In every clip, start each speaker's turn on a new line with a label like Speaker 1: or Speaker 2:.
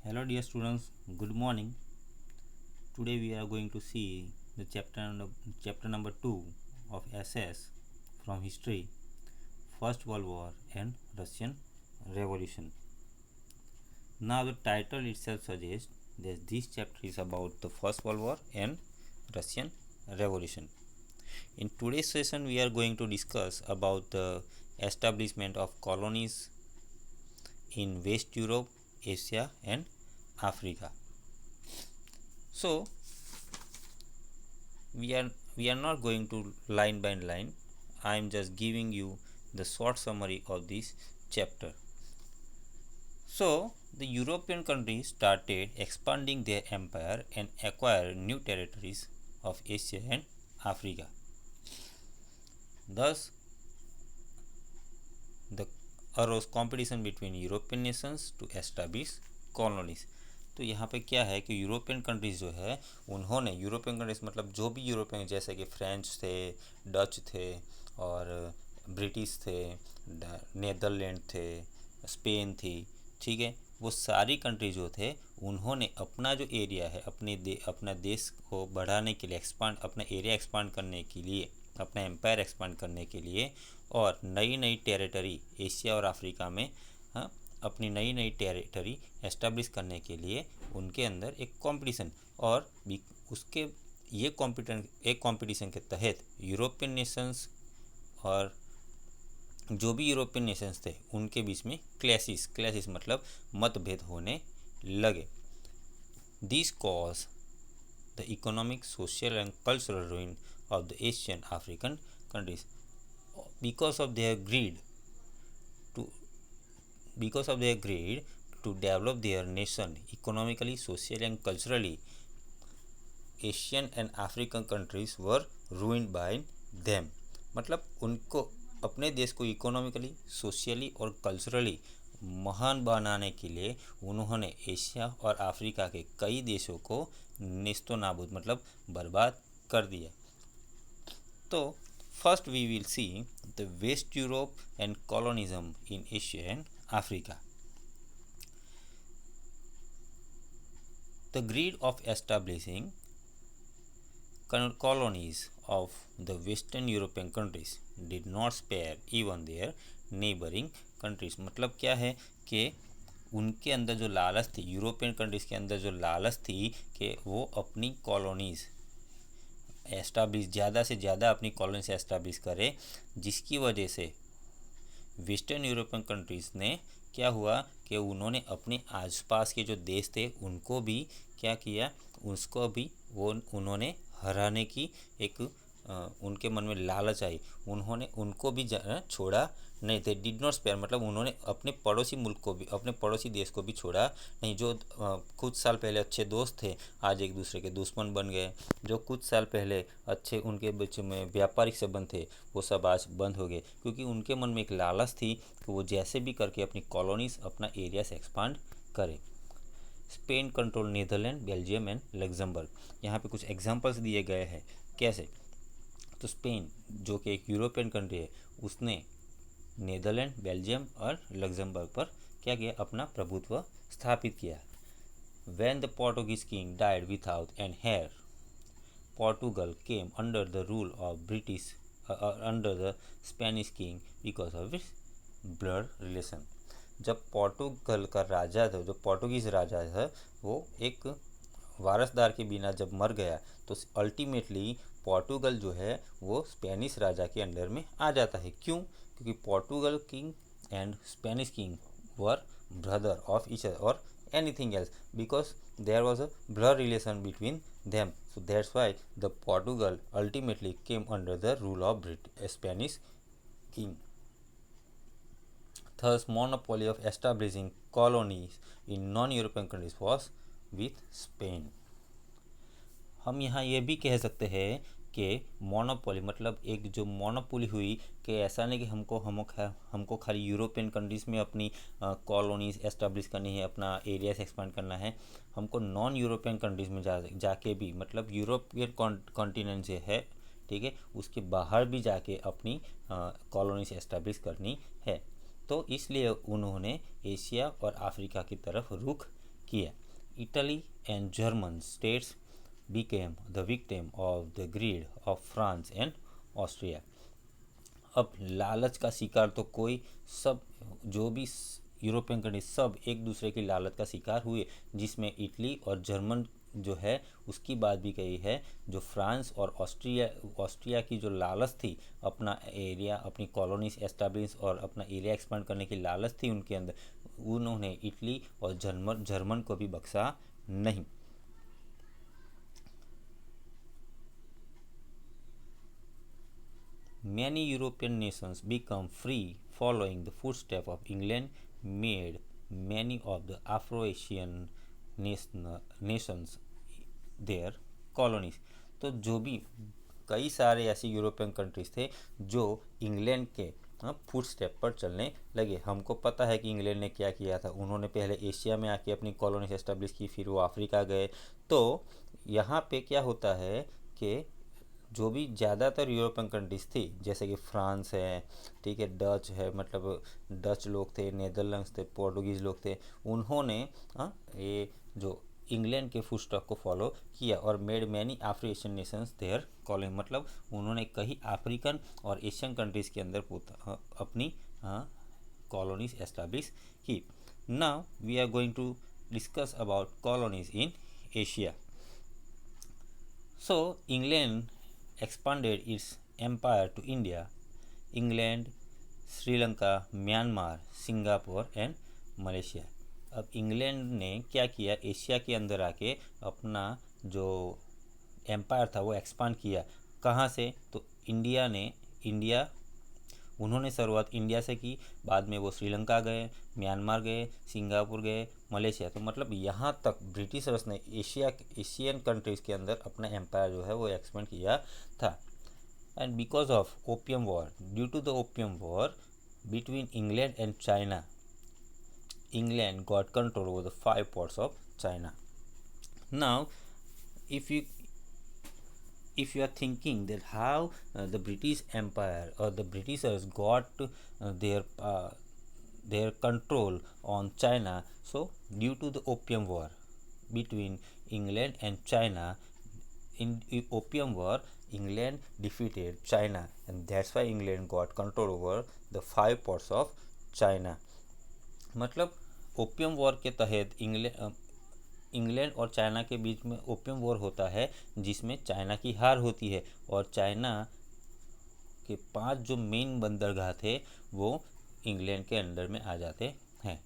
Speaker 1: Hello dear students, good morning. Today we are going to see the chapter number 2 of SS from history, First World War and Russian Revolution. Now the title itself suggests that this chapter is about the First World War and Russian Revolution. In today's session we are going to discuss about the establishment of colonies in West Europe, Asia and Africa. So we are not going to line by line. I am just giving you the short summary of this chapter. So the European countries started expanding their empire and acquired new territories of Asia and Africa. Thus the arose competition between European nations to establish colonies. तो यहाँ पे क्या है कि European countries जो है उन्होंने European countries मतलब जो भी यूरोपियन जैसे कि फ्रेंच थे, डच थे और ब्रिटिश थे, नीदरलैंड थे, स्पेन थी, ठीक है, वो सारी कंट्री जो थे उन्होंने अपना जो एरिया है अपना देश को बढ़ाने के लिए अपना एरिया एक्सपांड करने के लिए, अपना एम्पायर एक्सपांड करने के लिए और नई नई टेरिटरी एशिया और अफ्रीका में अपनी नई नई टेरिटरी एस्टेब्लिश करने के लिए उनके अंदर एक कंपटीशन और उसके ये कंपटीशन के तहत यूरोपियन नेशंस और जो भी यूरोपियन नेशंस थे उनके बीच में क्लैशेस मतलब मतभेद होने लगे. This cause the economic, social and cultural ruin of the Asian African countries because of their greed to develop their nation economically, socially and culturally. Asian and African countries were ruined by them. मतलब उनको अपने देश को economically, socially और culturally महान बनाने के लिए उन्होंने एशिया और अफ्रीका के कई देशों को नेस्तो नाबूद मतलब बर्बाद कर दिया. तो first we will see the West Europe and colonialism in Asia and Africa. The greed of establishing colonies of the Western European countries did not spare even their neighboring countries. मतलब क्या है कि उनके अंदर जो लालच थी, यूरोपियन कंट्रीज़ के अंदर जो लालच थी कि वो अपनी कॉलोनीज़ ज़्यादा से ज़्यादा अपनी कॉलोनी एस्टाब्लिश करे, जिसकी वजह से वेस्टर्न यूरोपियन कंट्रीज़ ने क्या हुआ कि उन्होंने अपने आसपास के जो देश थे उनको भी क्या किया, उसको भी उन्होंने हराने की एक उनके मन में लालच आई. उन्होंने उनको भी छोड़ा नहीं थे. डिड नॉट स्पेयर मतलब उन्होंने अपने पड़ोसी मुल्क को भी, अपने पड़ोसी देश को भी छोड़ा नहीं. जो कुछ साल पहले अच्छे दोस्त थे आज एक दूसरे के दुश्मन बन गए. जो कुछ साल पहले अच्छे उनके बीच में व्यापारिक संबंध थे वो सब आज बंद हो गए, क्योंकि उनके मन में एक लालच थी कि वो जैसे भी करके अपनी कॉलोनीज, अपना एरिया से एक्सपांड करें. Spain control Netherlands, Belgium and Luxembourg. यहाँ पे कुछ एग्जांपल्स दिए गए हैं. कैसे? तो स्पेन जो कि एक यूरोपियन कंट्री है उसने नीदरलैंड, बेल्जियम और लग्जमबर्ग पर क्या किया, अपना प्रभुत्व स्थापित किया. When the Portuguese king died without an heir, Portugal came under the rule of under the Spanish king because of its blood relation. जब पोर्टुगल का राजा था, जो पोर्टुगीज राजा था, वो एक वारसदार के बिना जब मर गया तो अल्टीमेटली पोर्टुगल जो है वो स्पेनिश राजा के अंडर में आ जाता है. क्यों? क्योंकि Portugal king and Spanish king were brother of each other और anything else, because there was a blood relation between them. So that's why the Portugal ultimately came under the rule of Spanish king. Thus monopoly of establishing colonies in non-European countries was with Spain. हम यहाँ ये भी कह सकते हैं कि monopoly मतलब एक जो मोनोपोली हुई कि ऐसा नहीं कि हमको खाली यूरोपियन कंट्रीज़ में अपनी कॉलोनीज एस्टेब्लिश करनी है, अपना एरिया से एक्सपांड करना है. हमको नॉन यूरोपियन कंट्रीज़ में जाके भी मतलब यूरोपियन कॉन्टिनेंट से है, ठीक है, उसके बाहर भी जाके अपनी कॉलोनीज एस्टेब्लिश करनी है. तो इसलिए उन्होंने एशिया और अफ्रीका की तरफ रुख किया। Italy and German states became the victim of the greed of France and Austria। अब लालच का शिकार तो कोई, सब जो भी यूरोपियन कंट्री सब एक दूसरे की लालच का शिकार हुए, जिसमें इटली और जर्मन जो है उसकी बात भी कही है। जो फ्रांस और ऑस्ट्रिया ऑस्ट्रिया की जो लालच थी, अपना एरिया, अपनी कॉलोनीज एस्टैब्लिश और अपना एरिया एक्सपांड करने की लालच थी उनके अंदर, उन्होंने इटली और जर्मन को भी बख्शा नहीं। Many European nations become free following the footsteps of England, made many of the Afro-Asian nations their colonies। तो जो भी कई सारे ऐसे यूरोपियन कंट्रीज थे जो इंग्लैंड के फुट स्टेप पर चलने लगे। हमको पता है कि इंग्लैंड ने क्या किया था, उन्होंने पहले एशिया में आके अपनी कॉलोनीज एस्टेब्लिश की, फिर वो अफ्रीका गए। तो यहाँ पे क्या होता है कि जो भी ज़्यादातर यूरोपियन कंट्रीज थी, जैसे कि फ्रांस है, ठीक है, डच है, मतलब डच लोग थे, नेदरलैंड्स थे, पोर्टुगीज़ लोग थे, उन्होंने ये जो इंग्लैंड के फुटस्टेप को फॉलो किया और made many African nations their colony, मतलब उन्होंने कई अफ्रीकन और एशियन कंट्रीज़ के अंदर अपनी कॉलोनीज एस्टैब्लिश की। Now we are going to discuss about colonies in Asia. So England expanded its empire to India, England, Sri Lanka, Myanmar, Singapore and Malaysia. अब England ने क्या किया, एशिया के अंदर आके अपना जो एम्पायर था वो एक्सपांड किया। कहाँ से, तो इंडिया उन्होंने शुरुआत इंडिया से की, बाद में वो श्रीलंका गए, म्यांमार गए, सिंगापुर गए, मलेशिया। तो मतलब यहाँ तक ब्रिटिशर्स ने एशियन कंट्रीज़ के अंदर अपना एम्पायर जो है वो एक्सपेंड किया था। And because of opium war, due to the opium war between England and China, England got control over the 5 ports of China। Now, if you if you are thinking that how the British Empire or the Britishers got their control on China, so due to the Opium War between England and China, in Opium War, England defeated China, and that's why England got control over the 5 ports of China। मतलब opium war के तहत England और China के बीच में opium war होता है, जिसमें China की हार होती है और चाइना के 5 जो मेन बंदरगाह थे वो इंग्लैंड के अंडर में आ जाते हैं।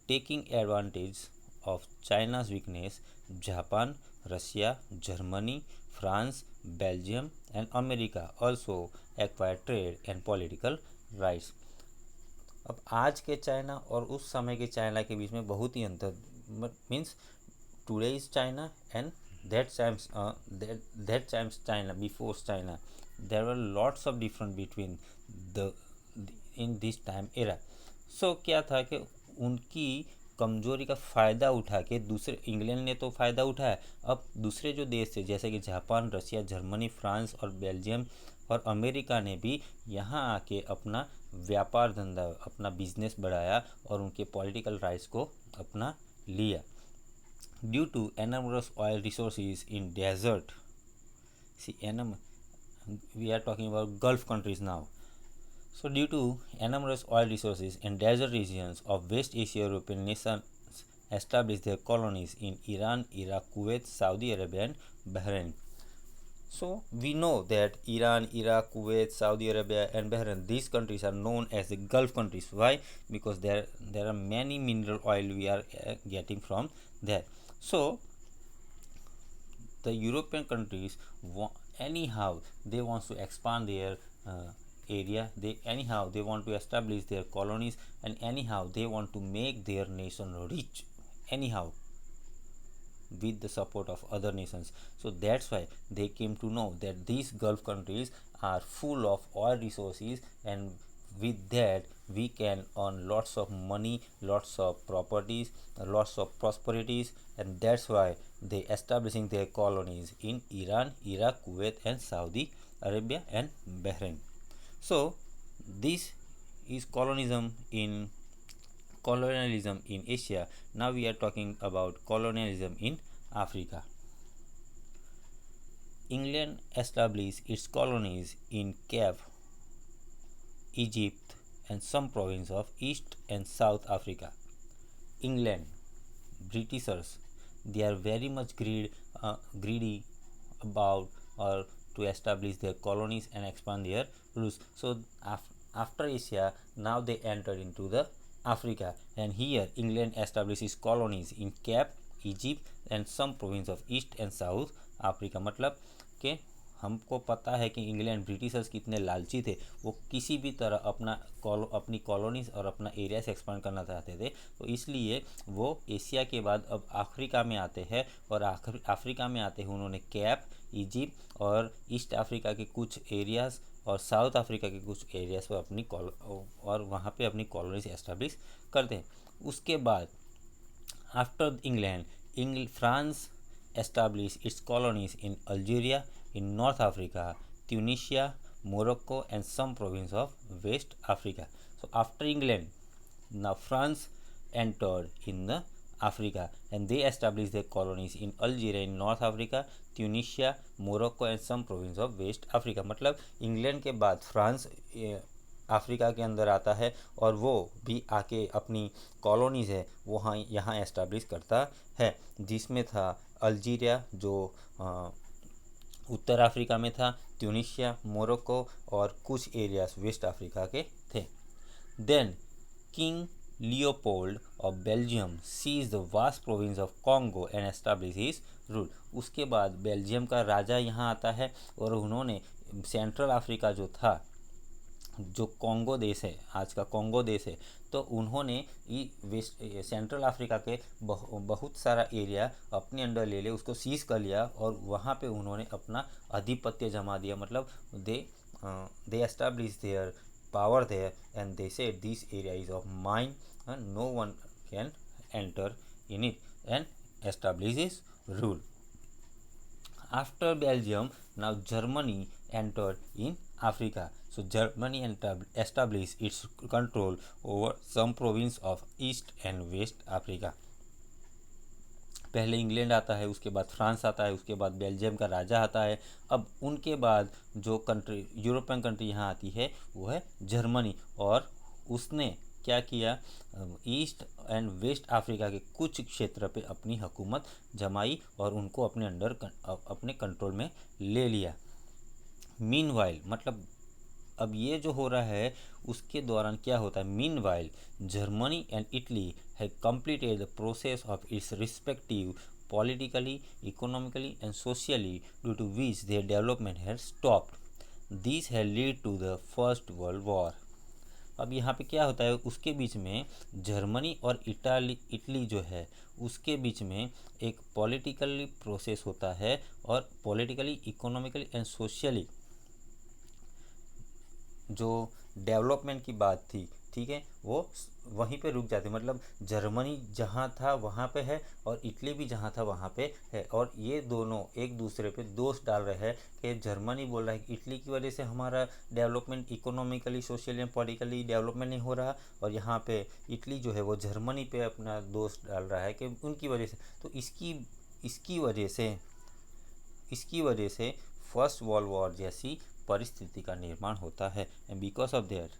Speaker 1: Taking advantage of China's weakness, Japan, Russia, Germany, France, Belgium and America also acquire trade and political rights. अब आज के चाइना और उस समय के चाइना के बीच में बहुत ही अंतर, means today is China and that times China, before China, there were lots of different between the in this time era। so क्या था कि उनकी कमजोरी का फ़ायदा उठा के दूसरे, इंग्लैंड ने तो फ़ायदा उठाया, अब दूसरे जो देश थे जैसे कि जापान, रशिया, जर्मनी, फ्रांस और बेल्जियम और अमेरिका ने भी यहाँ आके अपना व्यापार धंधा, अपना बिजनेस बढ़ाया और उनके पॉलिटिकल राइट्स को अपना लिया। Due to enormous oil resources in desert, see we are talking about Gulf countries now। so due to enormous oil resources in desert regions of West Asia, European nations established their colonies in Iran, Iraq, Kuwait, Saudi Arabia and Bahrain। so we know that Iran, Iraq, Kuwait, Saudi Arabia and Bahrain, these countries are known as the Gulf countries। why? because there are many mineral oil we are getting from there। so the European countries anyhow they want to expand their area, they want to establish their colonies, and anyhow they want to make their nation rich anyhow with the support of other nations। so that's why they came to know that these Gulf countries are full of oil resources, and with that we can earn lots of money, lots of properties, lots of prosperities, and that's why they establishing their colonies in Iran, Iraq, Kuwait and Saudi Arabia and Bahrain। so this is colonialism in Asia. Now we are talking about colonialism in Africa. England established its colonies in Cape, Egypt, and some province of East and South Africa. England, Britishers, they are very much greedy about or to establish their colonies and expand their roots. So after Asia, now they entered into the Africa, and here England establishes colonies in Cape, Egypt, and some province of East and South Africa. मतलब कि हमको पता है कि England Britishers कितने लालची थे, वो किसी भी तरह अपनी कॉलोनीज और अपना एरिया से एक्सपांड करना चाहते थे। तो इसलिए वो एशिया के बाद अब अफ्रीका में आते हैं, और अफ्रीका में आते हैं उन्होंने कैप, इजिप्ट और ईस्ट अफ्रीका के कुछ एरियाज़ और साउथ अफ्रीका के कुछ एरियाज़ पर और वहाँ पे अपनी कॉलोनीज एस्टेब्लिश करते हैं। उसके बाद after England France established its colonies in Algeria, in North Africa, Tunisia, Morocco, and some province of West Africa. So after England, now France entered in the Africa, and they established their colonies in Algeria, in North Africa, Tunisia, Morocco, and some province of West Africa. मतलब England के बाद France Africa के अंदर आता है और वो भी आके अपनी कॉलोनीज़ है वहाँ यहाँ एस्टेब्लिश करता है, जिसमें था अल्जीरिया जो उत्तर अफ्रीका में था, ट्यूनिशिया, मोरक्को और कुछ एरियाज वेस्ट अफ्रीका के थे। Then King Leopold of Belgium seize the vast province of Congo and establish his rule. उसके बाद बेल्जियम का राजा यहाँ आता है और उन्होंने सेंट्रल अफ्रीका जो था, जो कॉन्गो देश है, आज का कॉन्गो देश है, तो उन्होंने वेस्ट सेंट्रल अफ्रीका के बहुत सारा एरिया अपने अंडर ले ले, उसको सीज कर लिया और वहाँ पे उन्होंने अपना आधिपत्य जमा दिया। मतलब they establish their power there and they said this area is of mine and no one can enter in it and establish his rule. After Belgium, now Germany entered in Africa. So Germany established its control over some province of East and West Africa. पहले England आता है, उसके बाद France आता है, उसके बाद Belgium का राजा आता है। अब उनके बाद जो कंट्री यूरोपियन कंट्री यहाँ आती है वो है जर्मनी, और उसने क्या किया, ईस्ट एंड वेस्ट अफ्रीका के कुछ क्षेत्र पे अपनी हुकूमत जमाई और उनको अपने अंडर अपने कंट्रोल में ले लिया। मीनवाइल मतलब अब ये जो हो रहा है उसके दौरान क्या होता है, meanwhile Germany and Italy have completed the process of its respective politically, economically and socially, due to which their development had stopped. These had led to the First World War. अब यहाँ पे क्या होता है, उसके बीच में जर्मनी और Italy जो है उसके बीच में एक पॉलिटिकली प्रोसेस होता है, और पॉलिटिकली, इकोनॉमिकली एंड सोशली जो डेवलपमेंट की बात थी, ठीक है, वो वहीं पे रुक जाती। मतलब जर्मनी जहाँ था वहाँ पे है और इटली भी जहाँ था वहाँ पे है, और ये दोनों एक दूसरे पे दोष डाल रहे हैं कि जर्मनी बोल रहा है कि इटली की वजह से हमारा development economically, socially and politically development नहीं हो रहा, और यहाँ पे इटली जो है वो जर्मनी पे अपना दोष डाल रहा है कि उनकी वजह से। तो इसकी वजह से फर्स्ट वर्ल्ड वॉर जैसी परिस्थिति का निर्माण होता है। And because of that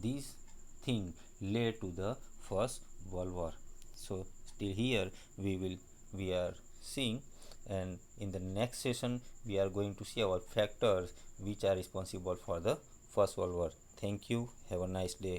Speaker 1: these thing led to the First World War. So still here we are seeing, and in the next session we are going to see about factors which are responsible for the First World War. Thank you. Have a nice day.